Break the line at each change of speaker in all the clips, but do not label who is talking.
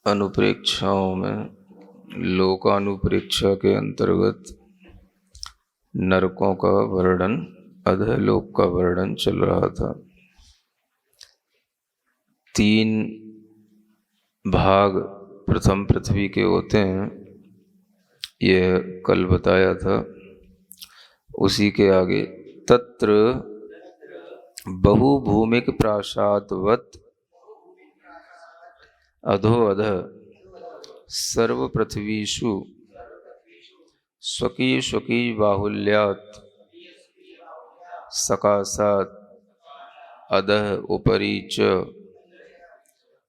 अनुप्रेक्षाओं में लोकानुप्रेक्षा के अंतर्गत नरकों का वर्णन, अधोलोक का वर्णन चल रहा था। 3 भाग प्रथम पृथ्वी के होते हैं, यह कल बताया था। उसी के आगे तत्र बहुभूमिक प्रासादवत् अधो अधः सर्व पृथ्वीषु स्वकीय स्वकीय बाहुल्यात् सकाशात् अधः उपरि च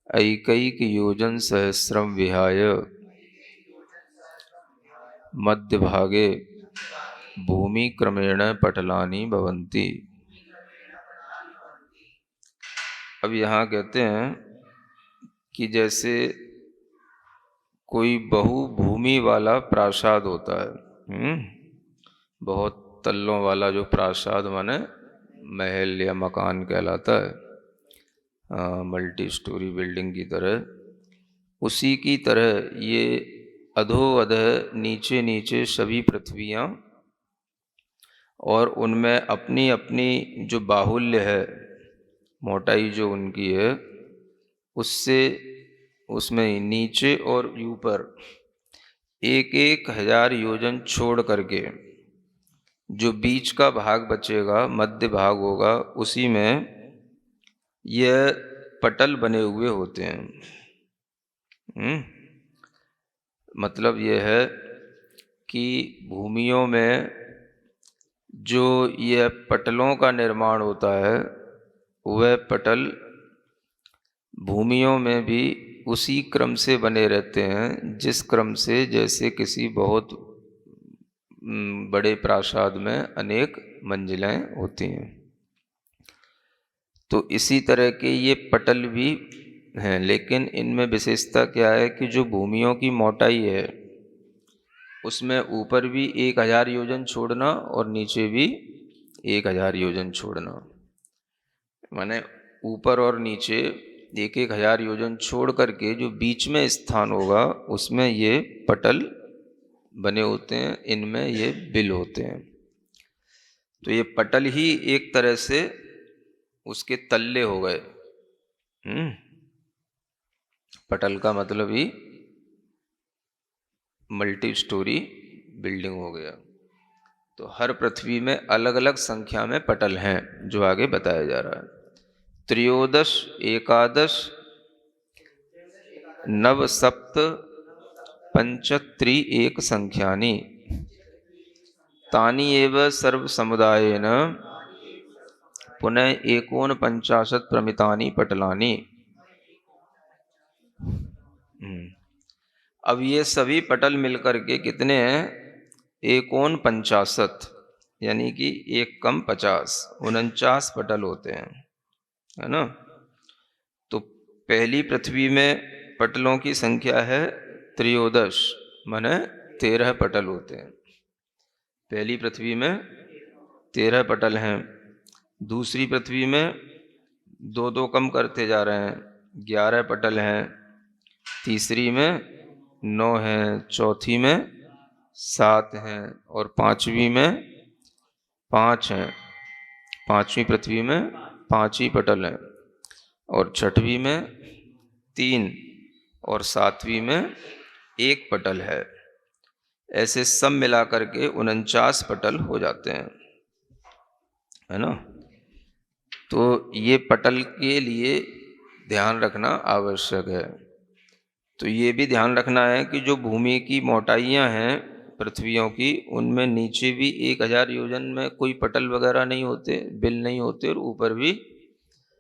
ऐकैक योजन सहस्रम विहाय मध्यभागे भूमि क्रमेण पटलानि भवन्ति। अब यहाँ कहते हैं कि जैसे कोई बहुभूमि वाला प्रासाद होता है, बहुत तल्लों वाला जो प्रासाद माने महल या मकान कहलाता है, मल्टी स्टोरी बिल्डिंग की तरह, उसी की तरह ये अधो अधः नीचे नीचे सभी पृथ्वियाँ, और उनमें अपनी अपनी जो बाहुल्य है, मोटाई जो उनकी है, उससे उसमें नीचे और ऊपर 1,000 योजन छोड़ करके जो बीच का भाग बचेगा, मध्य भाग होगा, उसी में यह पटल बने हुए होते हैं। मतलब यह है कि भूमियों में जो यह पटलों का निर्माण होता है, वह पटल भूमियों में भी उसी क्रम से बने रहते हैं जिस क्रम से जैसे किसी बहुत बड़े प्रासाद में अनेक मंजिलें होती हैं। तो इसी तरह के ये पटल भी हैं, लेकिन इनमें विशेषता क्या है कि जो भूमियों की मोटाई है उसमें ऊपर भी 1,000 योजन छोड़ना और नीचे भी 1,000 योजन छोड़ना, माने ऊपर और नीचे 1,000 योजन छोड़ करके जो बीच में स्थान होगा उसमें ये पटल बने होते हैं, इनमें ये बिल होते हैं। तो ये पटल ही एक तरह से उसके तल्ले हो गए। पटल का मतलब ही मल्टी स्टोरी बिल्डिंग हो गया। तो हर पृथ्वी में अलग अलग संख्या में पटल हैं, जो आगे बताया जा रहा है। 13 एकादश नव सप्त पंचत्री एक संख्यानि तानि एव सर्व समुदायेन पुनः 49 प्रमितानि पटलानि। अब ये सभी पटल मिलकर के कितने हैं? 49, यानी कि 1 कम 50, 49 पटल होते हैं, है ना। तो पहली पृथ्वी में पटलों की संख्या है 13, माने 13 पटल होते हैं। पहली पृथ्वी में 13 पटल हैं। दूसरी पृथ्वी में 2-2 कम करते जा रहे हैं, 11 पटल हैं। तीसरी में 9 हैं, चौथी में 7 हैं, और पांचवी में 5 हैं। पांचवी पृथ्वी में 5 ही पटल हैं, और छठवीं में 3, और सातवीं में 1 पटल है। ऐसे सब मिलाकर के 49 पटल हो जाते हैं, है ना। तो ये पटल के लिए ध्यान रखना आवश्यक है। तो ये भी ध्यान रखना है कि जो भूमि की मोटाइयाँ हैं पृथ्वियों की, उनमें नीचे भी 1,000 योजन में कोई पटल वगैरह नहीं होते, बिल नहीं होते, और ऊपर भी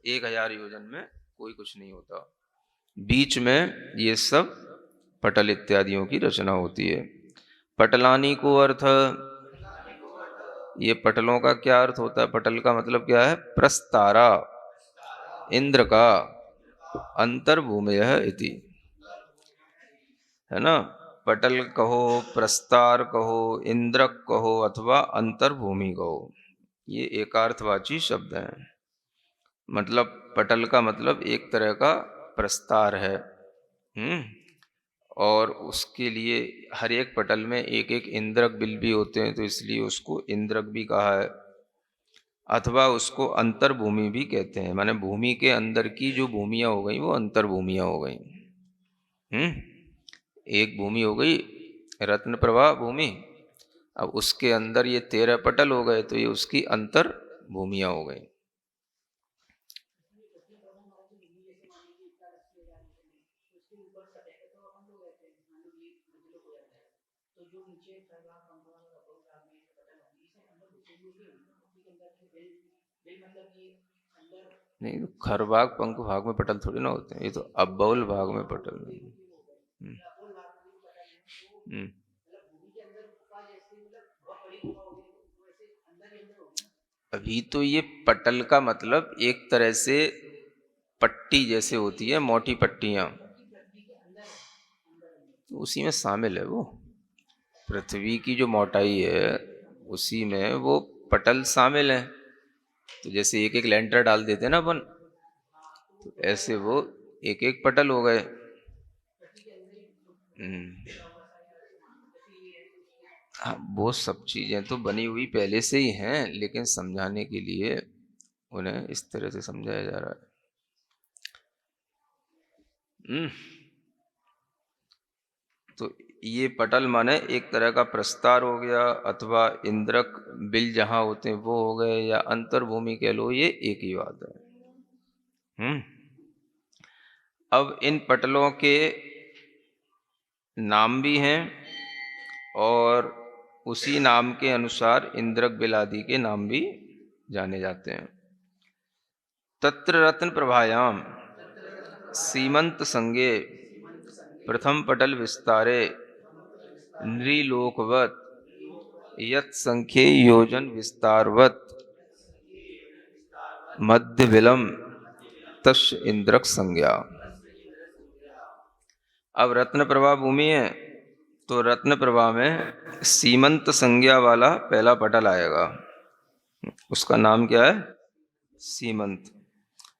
1,000 योजन में कोई कुछ नहीं होता। बीच में ये सब पटल इत्यादियों की रचना होती है। पटलानी को अर्थ, ये पटलों का क्या अर्थ होता है? पटल का मतलब क्या है? प्रस्तारा, इंद्र का, अंतर्भूमयः इति, है ना। पटल कहो, प्रस्तार कहो, इंद्रक कहो, अथवा अंतर्भूमि कहो, ये एकार्थवाची शब्द हैं। मतलब पटल का मतलब एक तरह का प्रस्तार है, उसके लिए हर एक पटल में एक एक इंद्रक बिल भी होते हैं, तो इसलिए उसको इंद्रक भी कहा है। अथवा उसको अंतर्भूमि भी कहते हैं, माने भूमि के अंदर की जो भूमियाँ हो गई वो अंतर्भूमियाँ हो गई। एक भूमि हो गई रत्न प्रभा भूमि, अब उसके अंदर ये 13 पटल हो गए, तो ये उसकी अंतर भूमियाँ हो गई। नहीं, तो खर भाग पंख भाग में पटल थोड़ी ना होते हैं, ये तो अब्बौल भाग में पटल नहीं। हम्म, हम्म। अभी तो ये पटल का मतलब एक तरह से पट्टी जैसे होती है, मोटी पट्टियां, तो उसी में शामिल है वो। पृथ्वी की जो मोटाई है उसी में वो पटल शामिल है। तो जैसे एक एक लेंटर डाल देते हैं ना अपन, तो ऐसे वो एक एक पटल हो गए। हाँ, वो सब चीजें तो बनी हुई पहले से ही हैं, लेकिन समझाने के लिए उन्हें इस तरह से समझाया जा रहा है। तो ये पटल माने एक तरह का प्रस्तार हो गया, अथवा इंद्रक बिल जहां होते हैं वो हो गए, या अंतर्भूमि कह लो, ये एक ही बात है। अब इन पटलों के नाम भी हैं, और उसी नाम के अनुसार इंद्रक बिल आदि के नाम भी जाने जाते हैं। तत्र रत्न प्रभायाम सीमंत संगे प्रथम पटल विस्तारे नृलोकवत यत् संख्ये योजन विस्तारवत मध्य विलम तस् इंद्रक संज्ञा। अब रत्न प्रभा भूमि है, तो रत्न प्रभा में सीमंत संज्ञा वाला पहला पटल आएगा, उसका नाम क्या है? सीमंत।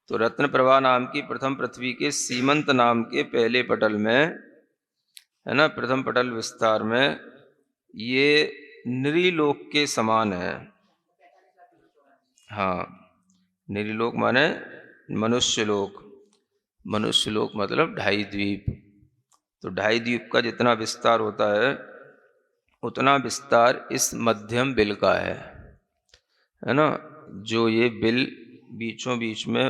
तो रत्न प्रभा नाम की प्रथम पृथ्वी के सीमंत नाम के पहले पटल में, है ना, प्रथम पटल विस्तार में ये नृलोक के समान है। हाँ, नृलोक माने मनुष्य लोक। मनुष्य लोक मतलब 2.5 द्वीप। तो 2.5 द्वीप का जितना विस्तार होता है उतना विस्तार इस मध्यम बिल का है ना। जो ये बिल बीचों बीच में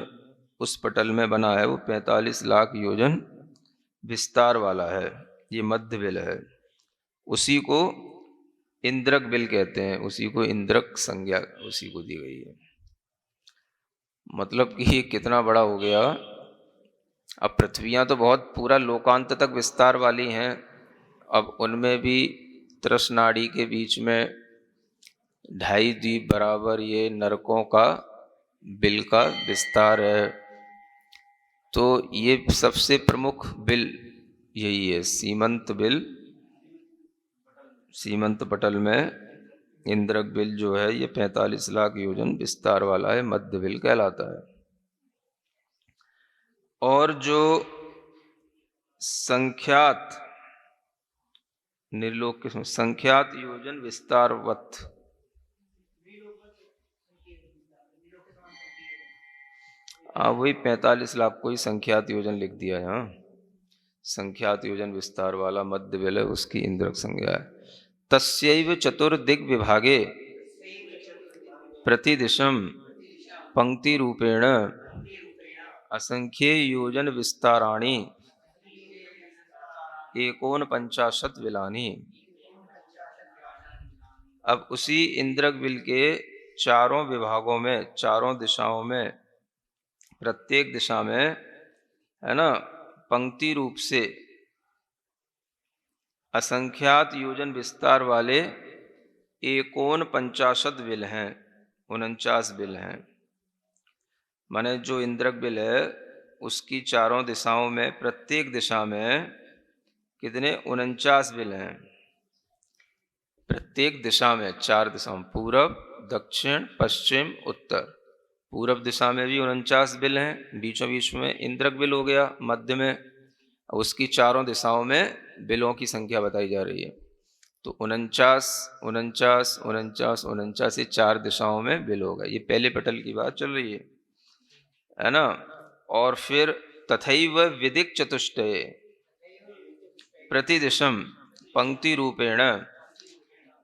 उस पटल में बना है वो 45 लाख योजन विस्तार वाला है, ये मध्य बिल है। उसी को इंद्रक बिल कहते हैं, उसी को इंद्रक संज्ञा उसी को दी गई है। मतलब कि ये कितना बड़ा हो गया। अब पृथ्वियाँ तो बहुत पूरा लोकांत तक विस्तार वाली हैं, अब उनमें भी तृष्णाड़ी के बीच में 2.5 द्वीप बराबर ये नरकों का बिल का विस्तार है। तो ये सबसे प्रमुख बिल यही है, सीमंत बिल। सीमंत पटल में इंद्रक बिल जो है ये 45 लाख योजन विस्तार वाला है, मध्य बिल कहलाता है। और जो संख्यात निर्लोक के संख्यात योजन विस्तारवत, वही 45 लाख को ही संख्यात योजन लिख दिया है। हाँ, संख्यात योजन विस्तार वाला मध्य बिल है, उसकी इंद्रक संज्ञा है। तस्यैव चतुर्दिग विभागे प्रतिदिशम पंक्ति रूपेण असंख्ये योजन विस्ताराणि 49 विलानि। अब उसी इंद्रक बिल के चारों विभागों में, चारों दिशाओं में, प्रत्येक दिशा में, है ना, पंक्ति रूप से असंख्यात योजन विस्तार वाले 49 बिल हैं, 49 बिल हैं। माने जो इंद्रक बिल है उसकी चारों दिशाओं में, प्रत्येक दिशा में कितने? 49 बिल हैं। प्रत्येक दिशा में, 4 दिशाओं, पूरब, दक्षिण, पश्चिम, उत्तर। पूरब दिशा में भी 49 बिल हैं, बीचों बीच में इंद्रक बिल हो गया मध्य में। उसकी चारों दिशाओं में बिलों की संख्या बताई जा रही है। तो 49 49 49 49 ये 4 दिशाओं में बिल होगा। ये पहले पटल की बात चल रही है ना। और फिर तथैव विदिक् चतुष्टये प्रतिदिशम पंक्ति रूपेण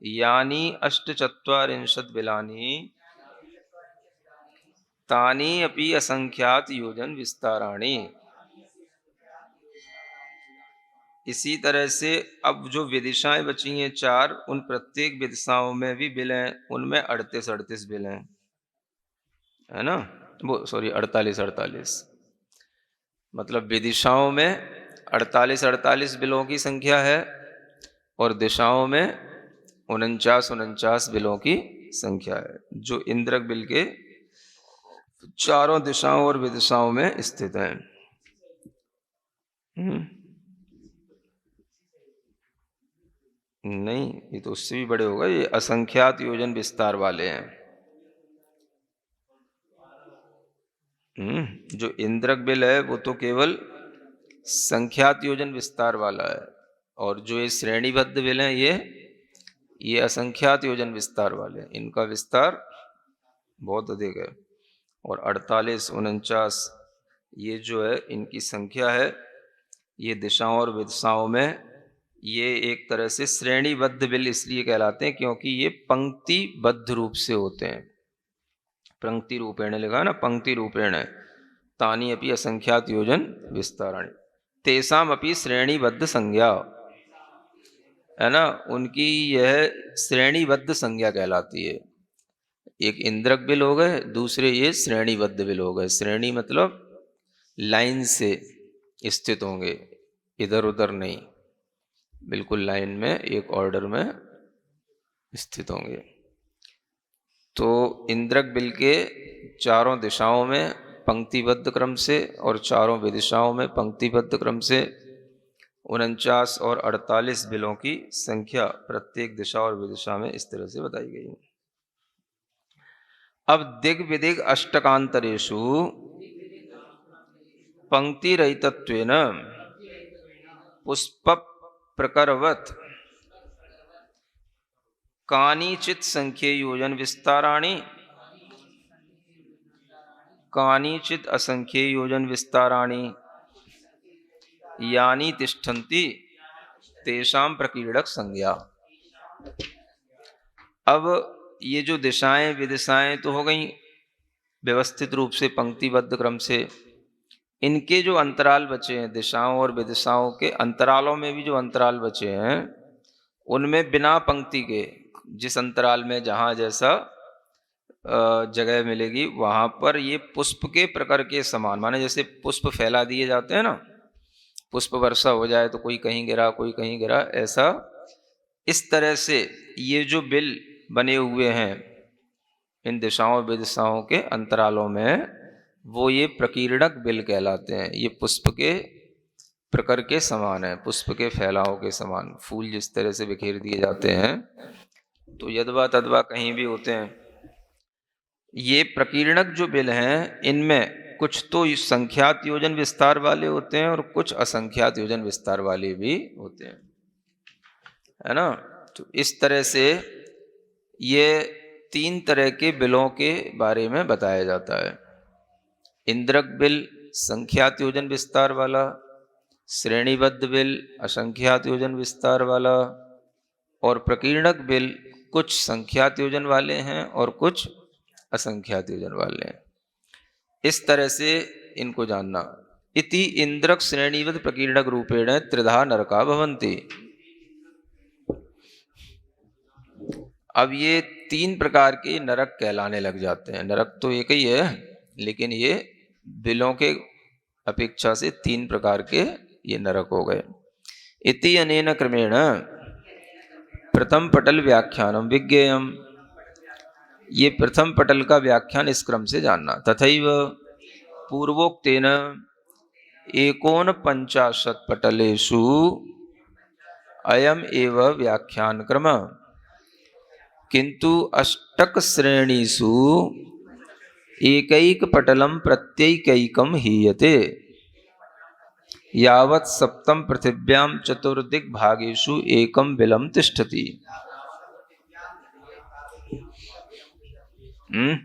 यानी अष्टचत्वारिंशत् बिलानि तानि अपि असंख्यात योजन विस्ताराणि। इसी तरह से अब जो विदिशाएं बची हैं 4, उन प्रत्येक विदिशाओं में भी बिल हैं, उनमें 38 बिल हैं, है ना। वो सॉरी 48 मतलब विदिशाओं में 48 बिलों की संख्या है और दिशाओं में 49 बिलों की संख्या है, जो इंद्रक बिल के चारों दिशाओं और विदिशाओं में स्थित हैं। नहीं, ये तो उससे भी बड़े होगा, ये असंख्यात योजन विस्तार वाले हैं। जो इंद्रक बिल है वो तो केवल संख्यात योजन विस्तार वाला है, और जो ये श्रेणीबद्ध बिल हैं ये असंख्यात योजन विस्तार वाले हैं। इनका विस्तार बहुत अधिक है। और 48 49 ये जो है इनकी संख्या है, ये दिशाओं और विदिशाओं में ये एक तरह से श्रेणीबद्ध बिल इसलिए कहलाते हैं क्योंकि ये पंक्तिबद्ध रूप से होते हैं। पंक्ति रूपेण लिखा ना, पंक्ति रूपेण तानि अपि असंख्यात योजन विस्ताराणि तेषाम अपि श्रेणीबद्ध संज्ञा, है ना, उनकी यह श्रेणीबद्ध संज्ञा कहलाती है। एक इंद्रक बिल हो गए, दूसरे ये श्रेणीबद्ध बिल हो गए। श्रेणी मतलब लाइन से स्थित होंगे, इधर उधर नहीं, बिल्कुल लाइन में एक ऑर्डर में स्थित होंगे। तो इंद्रक बिल के चारों दिशाओं में पंक्तिबद्ध क्रम से और चारों विदिशाओं में पंक्तिबद्ध क्रम से 49 और 48 बिलों की संख्या प्रत्येक दिशा और विदिशा में इस तरह से बताई गई है। अब दिग विदिग अष्टकांतरेषु पंक्ति रहितत्वेन पुष्प प्रकरवत् कानिचित् संख्ये योजन विस्ताराणि कानिचित् असंख्ये योजन विस्ताराणि यानी तिष्ठन्ति तेषां प्रकीर्णक संज्ञा। अब ये जो दिशाएं विदिशाएं तो हो गई व्यवस्थित रूप से पंक्तिबद्ध क्रम से, इनके जो अंतराल बचे हैं दिशाओं और विदिशाओं के अंतरालों में भी जो अंतराल बचे हैं उनमें बिना पंक्ति के जिस अंतराल में जहाँ जैसा जगह मिलेगी वहाँ पर ये पुष्प के प्रकार के समान, माने जैसे पुष्प फैला दिए जाते हैं ना, पुष्प वर्षा हो जाए तो कोई कहीं गिरा कोई कहीं गिरा, ऐसा इस तरह से ये जो बिल बने हुए हैं इन दिशाओं विदिशाओं के अंतरालों में, वो ये प्रकीर्णक बिल कहलाते हैं। ये पुष्प के प्रकार के समान है, पुष्प के फैलाव के समान। फूल जिस तरह से बिखेर दिए जाते हैं तो यदवा तदवा कहीं भी होते हैं। ये प्रकीर्णक जो बिल हैं इनमें कुछ तो संख्यात योजन विस्तार वाले होते हैं और कुछ असंख्यात योजन विस्तार वाले भी होते हैं, है ना। तो इस तरह से ये 3 तरह के बिलों के बारे में बताया जाता है। इंद्रक बिल संख्यात योजन विस्तार वाला, श्रेणीबद्ध बिल असंख्यात योजन विस्तार वाला, और प्रकीर्णक बिल कुछ संख्यात योजन वाले हैं और कुछ असंख्यात योजन वाले हैं। इस तरह से इनको जानना। इति इंद्रक श्रेणीवद प्रकीर्णक रूपेण त्रिधा नरका भवन्ति। अब ये 3 प्रकार के नरक कहलाने लग जाते हैं। नरक तो एक ही है, लेकिन ये बिलों के अपेक्षा से 3 प्रकार के ये नरक हो गए। इति अनेन क्रमेण प्रथम पटल व्याख्यानम विज्ञेयम। ये प्रथम पटल का व्याख्यान इस क्रम से जानना। तथैव पूर्वोक्तेन 49 पटलेषु अयम एव व्याख्यान क्रम, किंतु अष्टक श्रेणीषु एकैक पटलम प्रत्येकैकम हीयते। यावत् सप्तम पृथिव्यां चतुर्दिक् भागेषु एकम बिलम तिष्ठति। हम्म।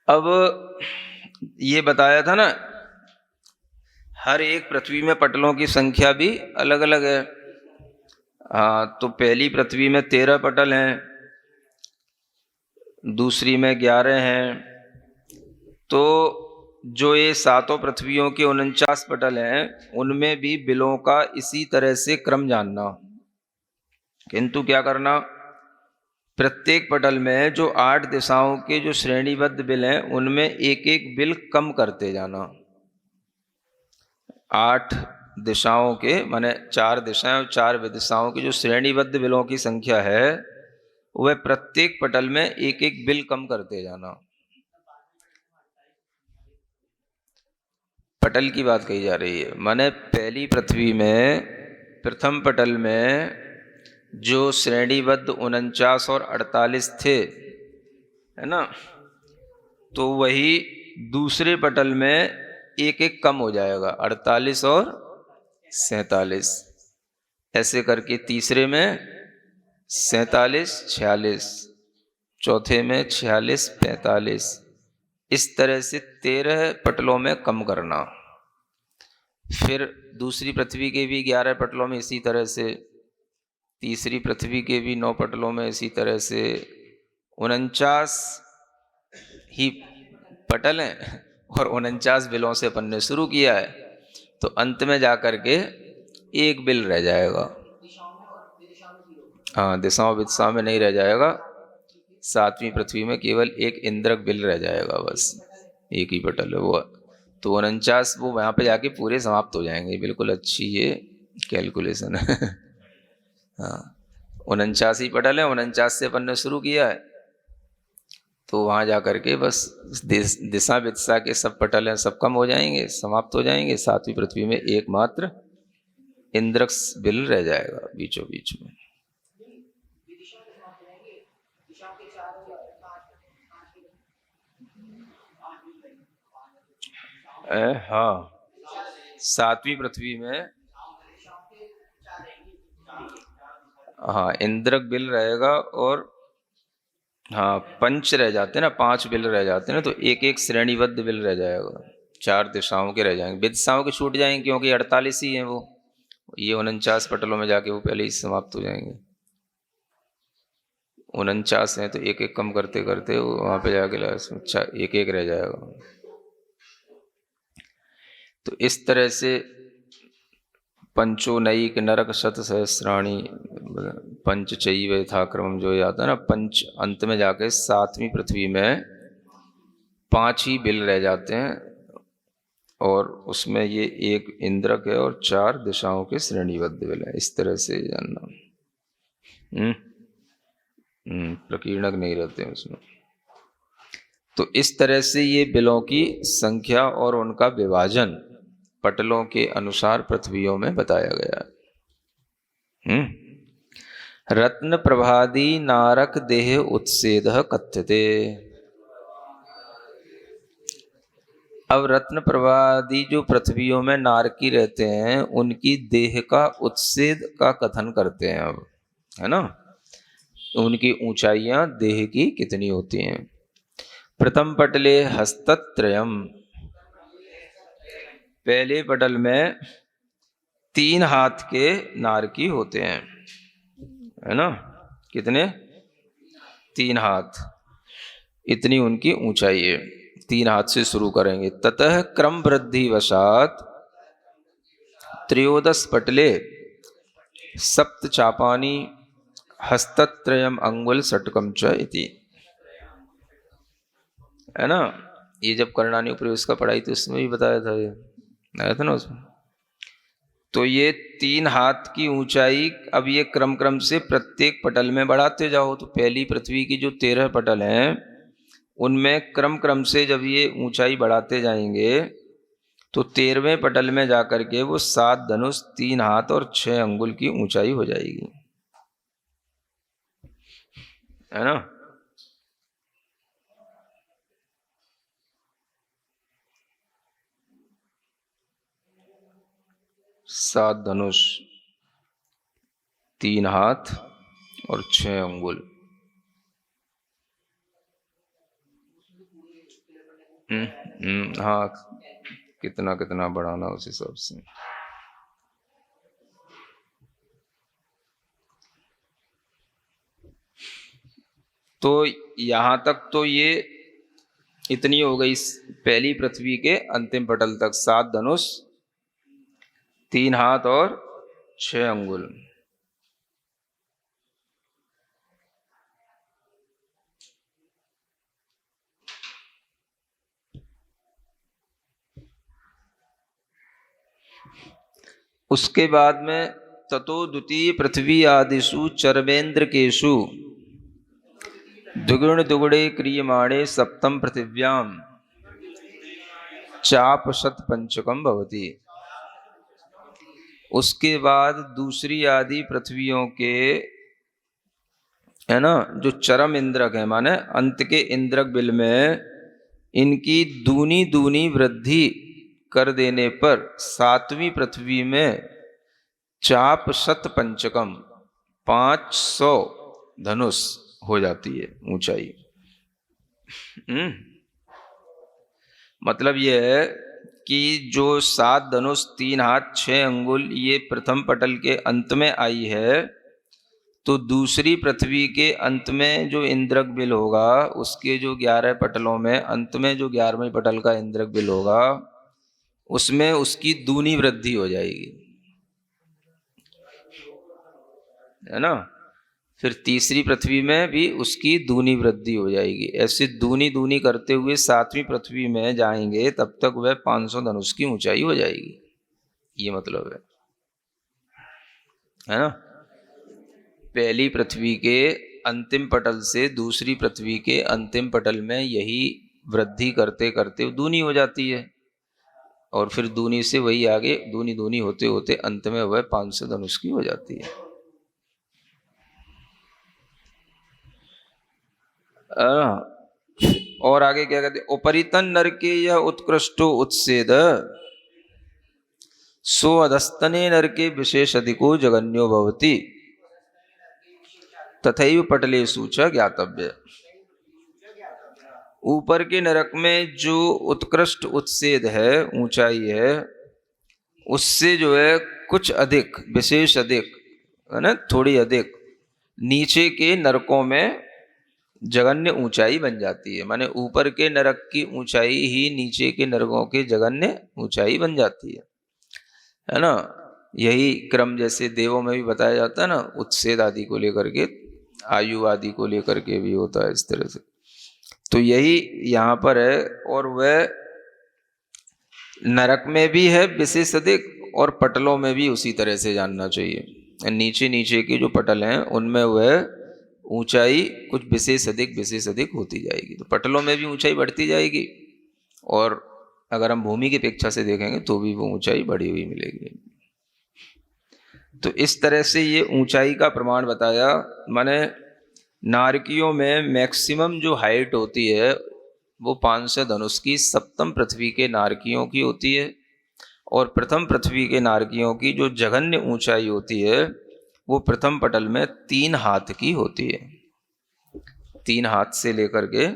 अब ये बताया था ना, हर एक पृथ्वी में पटलों की संख्या भी अलग अलग है। हाँ, तो पहली पृथ्वी में 13 पटल हैं, दूसरी में 11 हैं। तो जो ये सातों पृथ्वियों के 49 पटल हैं, उनमें भी बिलों का इसी तरह से क्रम जानना। किंतु क्या करना, प्रत्येक पटल में जो 8 दिशाओं के जो श्रेणीबद्ध बिल हैं, उनमें एक एक बिल कम करते जाना। 8 दिशाओं के माने 4 दिशाएं और 4 विदिशाओं की जो श्रेणीबद्ध बिलों की संख्या है, वह प्रत्येक पटल में एक एक बिल कम करते जाना। पटल की बात कही जा रही है, माने पहली पृथ्वी में प्रथम पटल में जो श्रेणीबद्ध 49 और 48 थे, है ना, तो वही दूसरे पटल में एक एक कम हो जाएगा, 48 और 47। ऐसे करके तीसरे में 47 46, चौथे में 46 45, इस तरह से 13 पटलों में कम करना। फिर दूसरी पृथ्वी के भी 11 पटलों में इसी तरह से, तीसरी पृथ्वी के भी 9 पटलों में इसी तरह से। 49 ही पटल हैं और 49 बिलों से अपन ने शुरू किया है, तो अंत में जाकर के एक बिल रह जाएगा। हाँ, दिशाओं विदिशाओं में नहीं रह जाएगा। 7वीं पृथ्वी में केवल एक इंद्रक बिल रह जाएगा, बस एक ही पटल है वो। तो 49 वो वहाँ पे जाके पूरे समाप्त हो जाएंगे। बिल्कुल अच्छी ये कैलकुलेशन है। हाँ, 49 ही पटल है, 49 से अपन ने शुरू किया है, तो वहाँ जा करके बस दिशा विदिशा के सब पटल हैं, सब कम हो जाएंगे, समाप्त हो जाएंगे। 7वीं पृथ्वी में एकमात्र इंद्रक्स बिल रह जाएगा बीचों बीच में। हाँ, 7वीं पृथ्वी में हाँ इंद्रक बिल रहेगा, और हाँ पंच रह जाते हैं ना, 5 बिल रह जाते हैं ना, तो एक एक श्रेणीबद्ध बिल रह जाएगा। 4 दिशाओं के रह जाएंगे, विदिशाओं के छूट जाएंगे क्योंकि 48 ही हैं वो। ये 49 पटलों में जाके वो पहले ही समाप्त हो जाएंगे। 49 हैं तो एक एक कम करते करते वो वहाँ पे जाके अच्छा एक एक रह जाएगा। तो इस तरह से पंचोनैक नरक शत सहस्राणी पंच चैव यथा क्रम जो आता है ना, पंच अंत में जाके 7वीं पृथ्वी में 5 ही बिल रह जाते हैं, और उसमें ये एक इंद्रक है और 4 दिशाओं के श्रेणीबद्ध बिल है। इस तरह से जानना। प्रकीर्णक नहीं रहते हैं उसमें। तो इस तरह से ये बिलों की संख्या और उनका विभाजन पटलों के अनुसार पृथ्वियों में बताया गया है। रत्न प्रभादी नारक देह उत्सेद कथ्यते। अब रत्न प्रभादी जो पृथ्वियों में नारकी रहते हैं, उनकी देह का उत्सेद का कथन करते हैं अब, है ना। उनकी ऊंचाइयां देह की कितनी होती हैं। प्रथम पटले हस्तत्रयम, पहले पटल में 3 हाथ के नारकी होते हैं, है ना। कितने? 3 हाथ, इतनी उनकी ऊंचाई है। 3 हाथ से शुरू करेंगे। ततः क्रम वृद्धि वशात त्रयोदश पटले सप्त चापानी हस्तत्रयम अंगुल षटकम च इति, है ना। ये जब करणानी प्रवेश का पढ़ाई तो उसमें भी बताया था, ये आया था ना उसमें। तो ये 3 हाथ की ऊंचाई अब ये क्रम क्रम से प्रत्येक पटल में बढ़ाते जाओ। तो पहली पृथ्वी की जो 13 पटल हैं, उनमें क्रम क्रम से जब ये ऊंचाई बढ़ाते जाएंगे, तो 13वें पटल में जाकर के वो 7 धनुष 3 हाथ और 6 अंगुल की ऊंचाई हो जाएगी, है ना। 7 धनुष, 3 हाथ और 6 अंगुल। हाँ, कितना कितना बढ़ाना उस हिसाब से। तो यहां तक तो ये इतनी हो गई पहली पृथ्वी के अंतिम पटल तक, 7 धनुष, 3 हाथ और 6 अंगुल। उसके बाद में ततो द्वितीय पृथ्वी आदिषु चरमेन्द्र केशु द्विगुण दुगुणे क्रियमाणे सप्तम पृथिव्याम चाप शत पंचकम भवति। उसके बाद दूसरी आदि पृथ्वियों के, है ना, जो चरम इंद्रक है, माने अंत के इंद्रक बिल में इनकी दूनी दूनी वृद्धि कर देने पर 7वीं पृथ्वी में चाप शत पंचकम 500 धनुष हो जाती है ऊंचाई। मतलब यह है कि जो 7 धनुष, 3 हाथ, 6 अंगुल ये प्रथम पटल के अंत में आई है, तो दूसरी पृथ्वी के अंत में जो इंद्रक बिल होगा, उसके जो 11 पटलों में अंत में जो 11वें पटल का इंद्रक बिल होगा, उसमें उसकी दूनी वृद्धि हो जाएगी, है ना। फिर तीसरी पृथ्वी में भी उसकी दूनी वृद्धि हो जाएगी। ऐसे दूनी दूनी करते हुए 7वीं पृथ्वी में जाएंगे, तब तक वह 500 धनुष की ऊंचाई हो जाएगी। ये मतलब है ना। पहली पृथ्वी के अंतिम पटल से दूसरी पृथ्वी के अंतिम पटल में यही वृद्धि करते करते दूनी हो जाती है, और फिर दूनी से वही आगे दूनी दूनी होते होते अंत में वह 500 धनुष की हो जाती है। और आगे क्या कहते, उपरितन नरके यह उत्कृष्टो उत्सेद सो अधस्तने नरके विशेष अधिको जगन्यो भवति तथैव पटलेषु च ज्ञातव्य। ऊपर के नरक में जो उत्कृष्ट उत्सेद है, ऊंचाई है, उससे जो है कुछ अधिक, विशेष अधिक, है ना, थोड़ी अधिक नीचे के नरकों में जगन्य ऊंचाई बन जाती है। माने ऊपर के नरक की ऊंचाई ही नीचे के नरकों के जगन्य ऊंचाई बन जाती है ना। यही क्रम जैसे देवों में भी बताया जाता है ना, उत्सेद आदि को लेकर के, आयु आदि को लेकर के भी होता है इस तरह से। तो यही यहाँ पर है, और वह नरक में भी है विशेष अधिक, और पटलों में भी उसी तरह से जानना चाहिए। नीचे नीचे के जो पटल हैं उनमें वह ऊंचाई कुछ विशेष अधिक होती जाएगी। तो पटलों में भी ऊंचाई बढ़ती जाएगी, और अगर हम भूमि की अपेक्षा से देखेंगे तो भी वो ऊंचाई बढ़ी हुई मिलेगी। तो इस तरह से ये ऊंचाई का प्रमाण बताया। माने नारकियों में मैक्सिमम जो हाइट होती है वो 500 धनुष की सप्तम पृथ्वी के नारकियों की होती है, और प्रथम पृथ्वी के नारकियों की जो जघन्य ऊंचाई होती है वो प्रथम पटल में 3 हाथ की होती है। 3 हाथ से लेकर के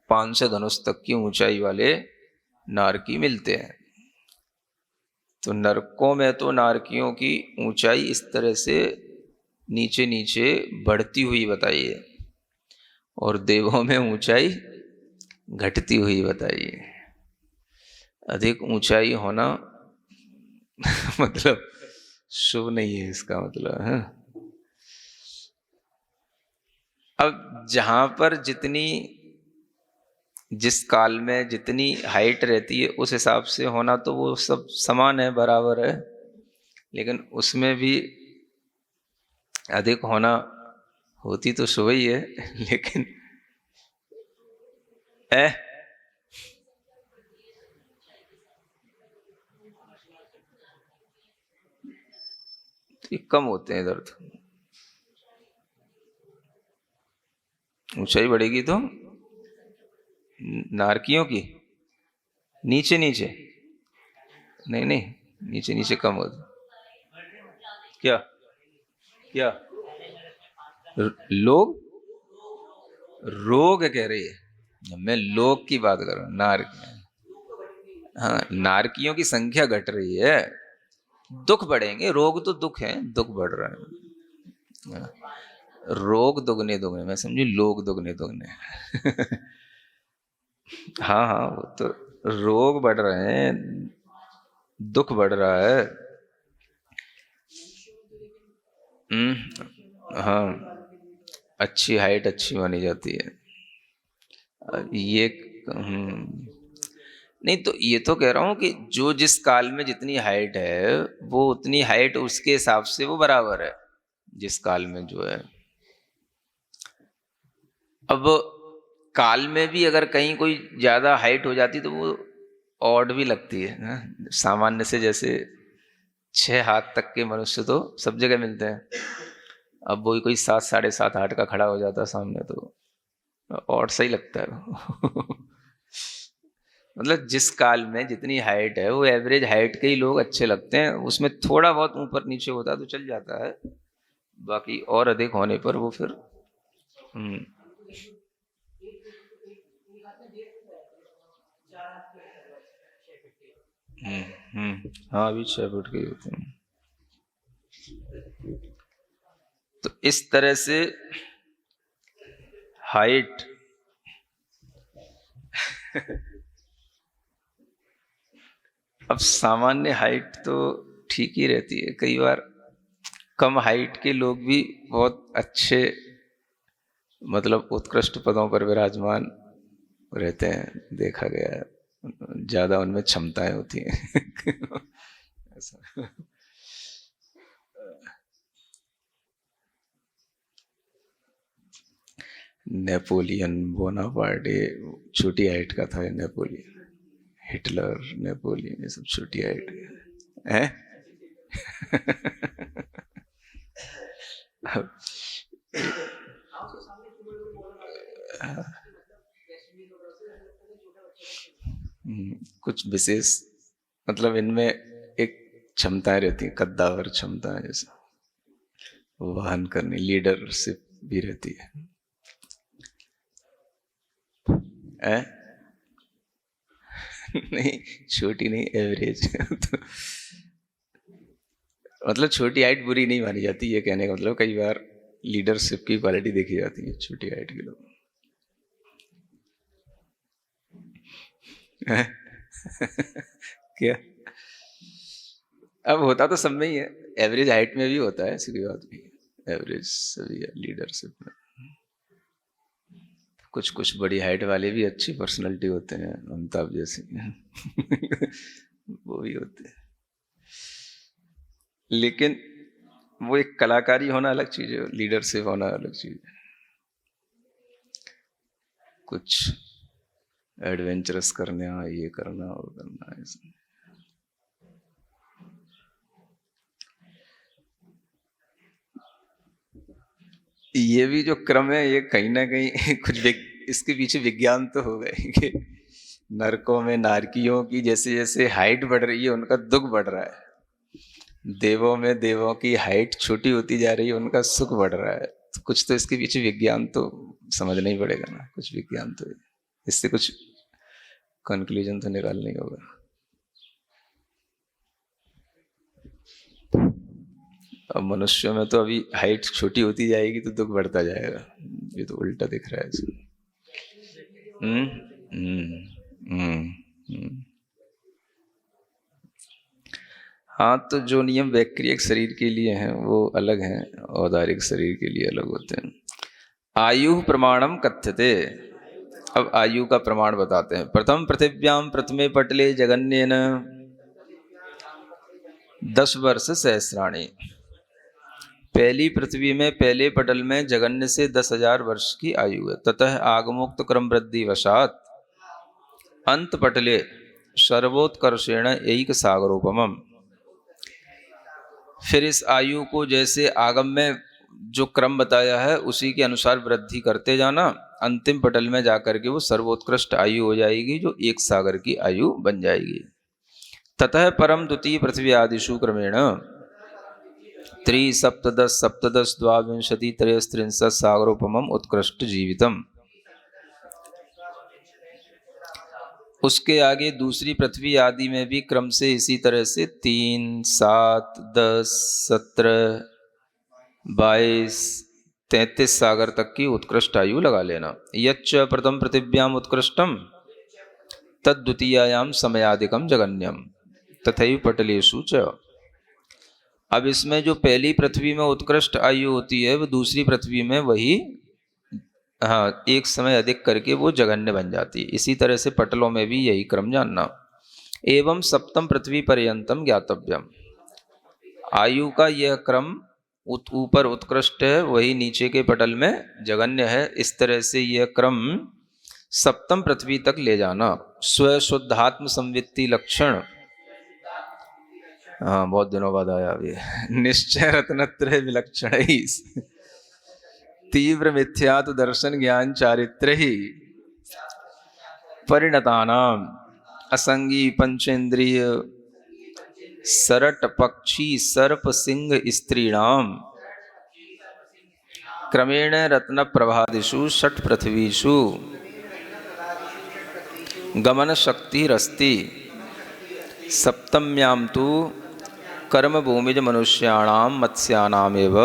500 धनुष तक की ऊंचाई वाले नारकी मिलते हैं। तो नरकों में तो नारकियों की ऊंचाई इस तरह से नीचे नीचे बढ़ती हुई बताई है, और देवों में ऊंचाई घटती हुई बताई है। अधिक ऊंचाई होना मतलब शुभ नहीं है, इसका मतलब है। अब जहां पर जितनी, जिस काल में जितनी हाइट रहती है उस हिसाब से होना तो वो सब समान है, बराबर है, लेकिन उसमें भी अधिक होना होती तो शुभ ही है, लेकिन तो कम होते हैं इधर। तो ऊंचाई बढ़ेगी तो नारकियों की नीचे नीचे नहीं, नहीं नीचे नीचे कम होता। क्या क्या लोग रोग कह रही है, मैं लोग की बात कर रहा हूँ, हाँ, नारकियों की संख्या घट रही है, दुख बढ़ेंगे, रोग तो दुख है, दुख बढ़ रहा है। हाँ, रोग दुगने दुगने, मैं समझी लोग दुगने दुगने। हाँ हाँ, वो तो रोग बढ़ रहे हैं, दुख बढ़ रहा है। हाँ, अच्छी हाइट अच्छी मानी जाती है। ये नहीं तो ये तो कह रहा हूँ कि जो जिस काल में जितनी हाइट है वो उतनी हाइट उसके हिसाब से वो बराबर है, जिस काल में जो है। अब काल में भी अगर कहीं कोई ज्यादा हाइट हो जाती तो वो ऑड भी लगती है ना। सामान्य से जैसे 6 हाथ तक के मनुष्य तो सब जगह मिलते हैं, अब वो कोई 7 साढ़े 7 8 का खड़ा हो जाता है सामने तो और सही लगता है। मतलब जिस काल में जितनी हाइट है वो एवरेज हाइट के ही लोग अच्छे लगते हैं, उसमें थोड़ा बहुत ऊपर नीचे होता है तो चल जाता है, बाकी और अधिक होने पर वो फिर हम्म हाँ अभी 6 फुट के ही होते हैं। तो इस तरह से हाइट अब सामान्य हाइट तो ठीक ही रहती है, कई बार कम हाइट के लोग भी बहुत अच्छे मतलब उत्कृष्ट पदों पर विराजमान रहते हैं, देखा गया है, ज्यादा उनमें क्षमताएं होती हैं। ऐसा नेपोलियन बोनापार्टे छोटी हाइट का था, नेपोलियन, हिटलर, नेपोलियन, ये सब छोटी हाइट है। कुछ विशेष मतलब इनमें एक क्षमताएं रहती हैं, कद्दावर क्षमताएं, जैसे वहन करने, लीडरशिप भी रहती है। नहीं छोटी नहीं, एवरेज। तो मतलब छोटी हाइट बुरी नहीं मानी जाती, ये कहने का मतलब कई बार लीडरशिप की क्वालिटी देखी जाती है छोटी हाइट के लोग। क्या अब होता तो सब में ही है, एवरेज हाइट में भी होता है, ऐसी कोई बात नहीं, एवरेज सभी है लीडरशिप में। कुछ कुछ बड़ी हाइट वाले भी अच्छी पर्सनालिटी होते हैं, अमिताभ जैसे। वो भी होते हैं, लेकिन वो एक कलाकारी होना अलग चीज है, लीडरशिप होना अलग चीज है। कुछ एडवेंचरस करना, ये करना और करना, ऐसा। ये भी जो क्रम है ये कहीं ना कहीं कुछ इसके पीछे विज्ञान तो हो गए कि नरकों में नारकियों की जैसे जैसे हाइट बढ़ रही है उनका दुख बढ़ रहा है, देवों में देवों की हाइट छोटी होती जा रही है उनका सुख बढ़ रहा है। तो कुछ तो इसके पीछे विज्ञान तो समझना ही पड़ेगा ना, कुछ विज्ञान तो इससे कुछ कंक्लूजन तो निकालना ही होगा। अब मनुष्यों में तो अभी हाइट छोटी होती जाएगी तो दुख बढ़ता जाएगा, ये तो उल्टा दिख रहा है इसमें। हम्म हम्म हम्म हम्म। हाँ तो जो नियम वैक्रियक शरीर के लिए हैं वो अलग हैं, औदारिक शरीर के लिए अलग होते हैं। आयु प्रमाणम कथ्यते, अब आयु का प्रमाण बताते हैं। प्रथम पृथिव्याम प्रथमे पटले जगन्येन 10 वर्ष सहस्राणी, पहली पृथ्वी में पहले पटल में जगन्य से 10,000 वर्ष की आयु है। ततः आगमोक्त क्रम वृद्धि वशात अंत पटले सर्वोत्कर्षेण एक सागरोपमम, फिर इस आयु को जैसे आगम में जो क्रम बताया है उसी के अनुसार वृद्धि करते जाना, अंतिम पटल में जाकर के वो सर्वोत्कृष्ट आयु हो जाएगी जो एक सागर की आयु बन जाएगी। ततः परम द्वितीय पृथ्वी आदिषु क्रमेण 3 सप्तदश सप्तदश द्वाविंशति त्रयस्त्रिंशत् सागरोपमम उत्कृष्ट जीवितम। उसके आगे दूसरी पृथ्वी आदि में भी क्रम से इसी तरह से 3, 7, 10, 17, 22, 33 सागर तक की उत्कृष्ट आयु लगा लेना। यच्च प्रथम पृथिव्याम उत्कृष्टम तद्द्वितीयायाम समयादिकम जगन्यम तथैव पटलेषु च। अब इसमें जो पहली पृथ्वी में उत्कृष्ट आयु होती है वो दूसरी पृथ्वी में वही एक समय अधिक करके वो जघन्य बन जाती है। इसी तरह से पटलों में भी यही क्रम जानना। एवं सप्तम पृथ्वी पर्यंतम ज्ञातव्यम। आयु का यह क्रम ऊपर उत्कृष्ट है, वही नीचे के पटल में जघन्य है। इस तरह से यह क्रम सप्तम पृथ्वी तक ले जाना। स्वशुद्धात्म संवित्ति लक्षण, हाँ बहुत दिनों बाद आया अभी। निश्चय रत्नत्रय विलक्षण तीव्र मिथ्यात् दर्शन ज्ञान चारित्र ही परिणतानाम असंगी पंचेंद्रिय सरट पक्षी सर्प सिंह स्त्रीणाम क्रमेण रत्न प्रभादिषु षट पृथ्वीषु गमन शक्ति रस्ति सप्तम्याम तु कर्म भूमिज मनुष्याणाम मत्स्यानामेव।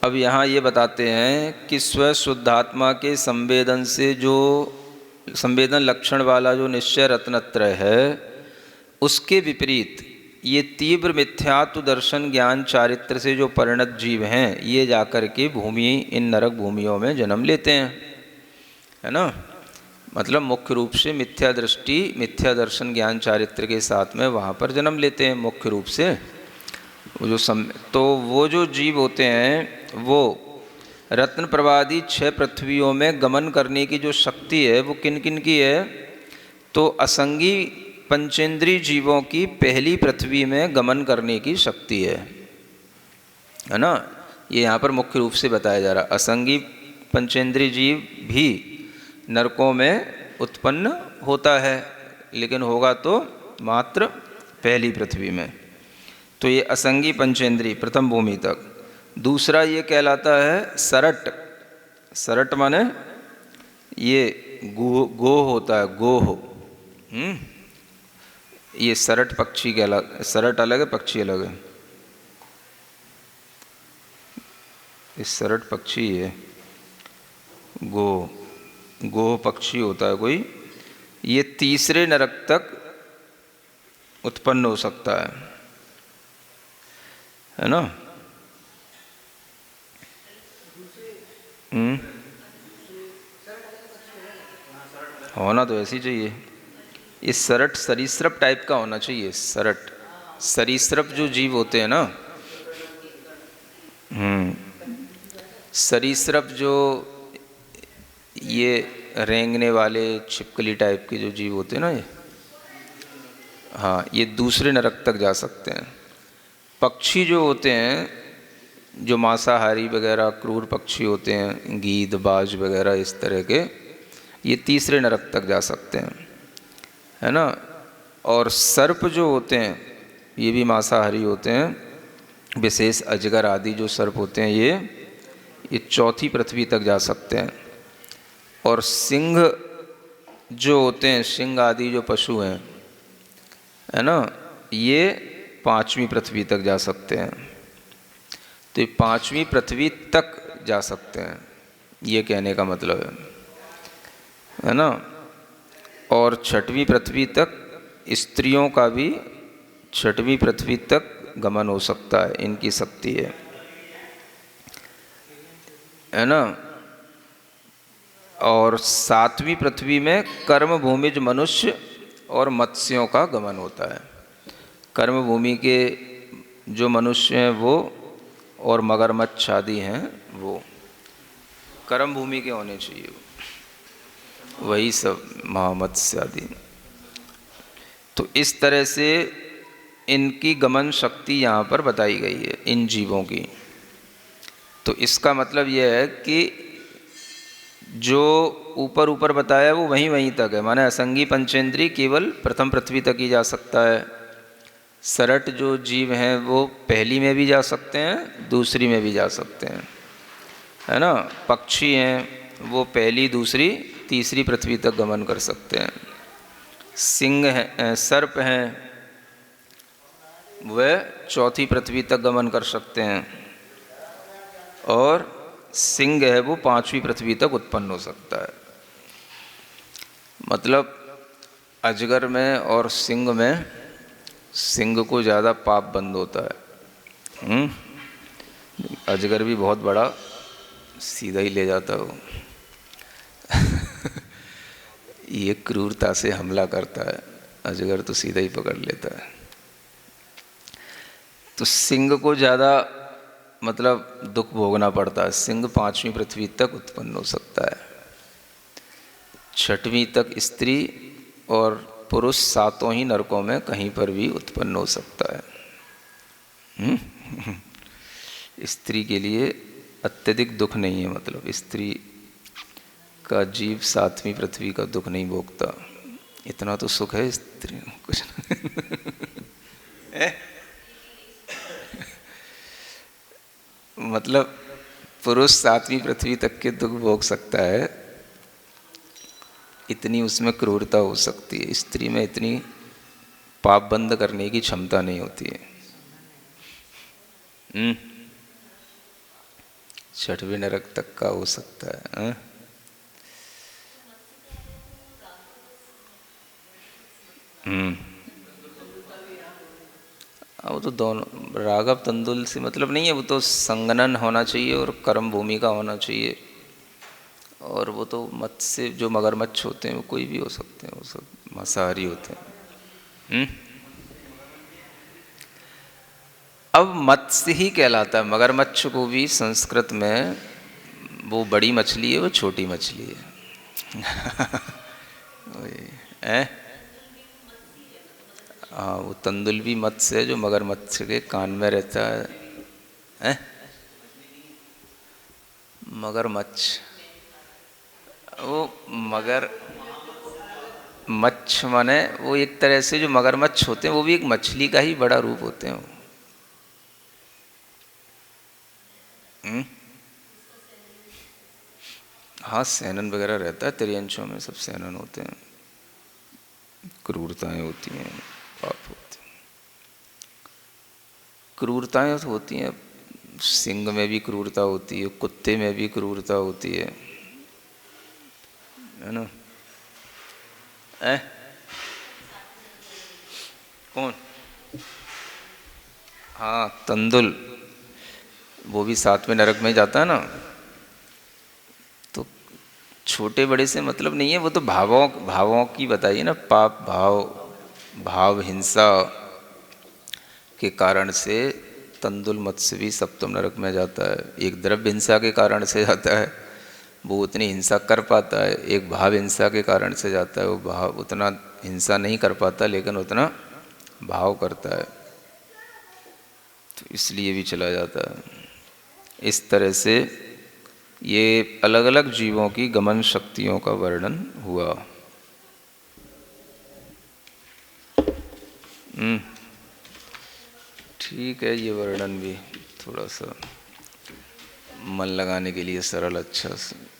अब यहाँ ये बताते हैं कि स्वशुद्धात्मा के संवेदन से जो संवेदन लक्षण वाला जो निश्चय रत्नत्रय है उसके विपरीत ये तीव्र मिथ्यात्व दर्शन ज्ञान चारित्र से जो परिणत जीव हैं ये जाकर के भूमि इन नरक भूमियों में जन्म लेते हैं, है ना। मतलब मुख्य रूप से मिथ्या दृष्टि मिथ्या दर्शन ज्ञान चारित्र के साथ में वहाँ पर जन्म लेते हैं मुख्य रूप से। तो वो जो जीव होते हैं वो रत्न प्रवादी 6 पृथ्वियों में गमन करने की जो शक्ति है वो किन किन की है, तो असंगी पंचेंद्रीय जीवों की पहली पृथ्वी में गमन करने की शक्ति है ना। ये यहाँ पर मुख्य रूप से बताया जा रहा। असंगी पंचेंद्रीय जीव भी नरकों में उत्पन्न होता है, लेकिन होगा तो मात्र पहली पृथ्वी में। तो ये असंगी पंचेंद्रीय प्रथम भूमि तक। दूसरा ये कहलाता है सरट। सरट माने ये गो होता है, गोह। ये सरट पक्षी कहला, सरट अलग है पक्षी अलग है। इस सरट पक्षी है, गोह पक्षी होता है कोई। ये तीसरे नरक तक उत्पन्न हो सकता है ना। होना तो ऐसे ही चाहिए। ये सरट सरीसृप टाइप का होना चाहिए। सरट सरीसृप जो जीव होते हैं ना, सरीसृप जो ये रेंगने वाले छिपकली टाइप के जो जीव होते हैं ना, ये हाँ ये दूसरे नरक तक जा सकते हैं। पक्षी जो होते हैं जो मांसाहारी वगैरह क्रूर पक्षी होते हैं, गीद बाज वगैरह इस तरह के, ये तीसरे नरक तक जा सकते हैं, है ना। और सर्प जो होते हैं ये भी मांसाहारी होते हैं। विशेष अजगर आदि जो सर्प होते हैं ये चौथी पृथ्वी तक जा सकते हैं। और सिंह जो होते हैं, सिंह आदि जो पशु हैं, है ना, ये 5वीं पृथ्वी तक जा सकते हैं। तो ये 5वीं पृथ्वी तक जा सकते हैं, ये कहने का मतलब है ना। और 6वीं पृथ्वी तक स्त्रियों का भी 6वीं पृथ्वी तक गमन हो सकता है, इनकी शक्ति है ना। और 7वीं पृथ्वी में कर्म भूमिज मनुष्य और मत्स्यों का गमन होता है। कर्म भूमि के जो मनुष्य हैं वो और मगरमच्छ आदि हैं वो कर्म भूमि के होने चाहिए, वही सब महामत्स्य आदि। तो इस तरह से इनकी गमन शक्ति यहाँ पर बताई गई है इन जीवों की। तो इसका मतलब यह है कि जो ऊपर ऊपर बताया वो वहीं वहीं तक है, माने असंगी पंचेंद्रिय केवल प्रथम पृथ्वी तक ही जा सकता है। सरट जो जीव हैं वो पहली में भी जा सकते हैं, दूसरी में भी जा सकते हैं, है ना। पक्षी हैं वो पहली दूसरी तीसरी पृथ्वी तक गमन कर सकते हैं। सिंह हैं, सर्प हैं, वह चौथी पृथ्वी तक गमन कर सकते हैं। और सिंह है वो पांचवी पृथ्वी तक उत्पन्न हो सकता है। मतलब अजगर में और सिंह में, सिंह को ज़्यादा पाप बंद होता है। अजगर भी बहुत बड़ा सीधा ही ले जाता है वो। ये क्रूरता से हमला करता है, अजगर तो सीधा ही पकड़ लेता है। तो सिंह को ज़्यादा मतलब दुख भोगना पड़ता है। सिंह पांचवी पृथ्वी तक उत्पन्न हो सकता है, छठवीं तक स्त्री, और पुरुष सातों ही नरकों में कहीं पर भी उत्पन्न हो सकता है। स्त्री के लिए अत्यधिक दुख नहीं है, मतलब स्त्री का जीव सातवीं पृथ्वी का दुख नहीं भोगता। इतना तो सुख है स्त्री कुछ। मतलब पुरुष सातवीं पृथ्वी तक के दुख भोग सकता है, इतनी उसमें क्रूरता हो सकती है। स्त्री में इतनी पाप बंद करने की क्षमता नहीं होती है। छठवें नरक तक का हो सकता है। वो तो दोनों राघव तंदुल से मतलब नहीं है, वो तो संगनन होना चाहिए और कर्म भूमि का होना चाहिए। और वो तो मत्स्य जो मगरमच्छ होते हैं वो कोई भी हो सकते हैं, वो सब मांसाहारी होते हैं। अब मत्स्य ही कहलाता है, मगरमच्छ को भी संस्कृत में वो बड़ी मछली है, वो छोटी मछली है। हाँ, वो तंदुलवी मत्स्य है जो मगरमच्छ के कान में रहता है। मगरमच्छ, वो मगर मच्छ माने वो एक तरह से जो मगरमच्छ होते हैं वो भी एक मछली का ही बड़ा रूप होते हैं वो। हाँ, सैनन वगैरह रहता है, त्रियंशों में सब सैनन होते हैं, क्रूरताएं होती हैं, पाप होते हैं। क्रूरताएं तो होती हैं, सिंह में भी क्रूरता होती है, कुत्ते में भी क्रूरता होती है ना। कौन? हाँ, तंदुल, वो भी सातवें नरक में जाता है ना। तो छोटे बड़े से मतलब नहीं है, वो तो भावों की बताइए ना। पाप भाव हिंसा के कारण से तंदुल मत्स्य भी सप्तम नरक में जाता है। एक द्रव्य हिंसा के कारण से जाता है, वो उतनी हिंसा कर पाता है। एक भाव हिंसा के कारण से जाता है, वो भाव उतना हिंसा नहीं कर पाता लेकिन उतना भाव करता है, तो इसलिए भी चला जाता है। इस तरह से ये अलग अलग जीवों की गमन शक्तियों का वर्णन हुआ। ठीक है, ये वर्णन भी थोड़ा सा मन लगाने के लिए सरल अच्छा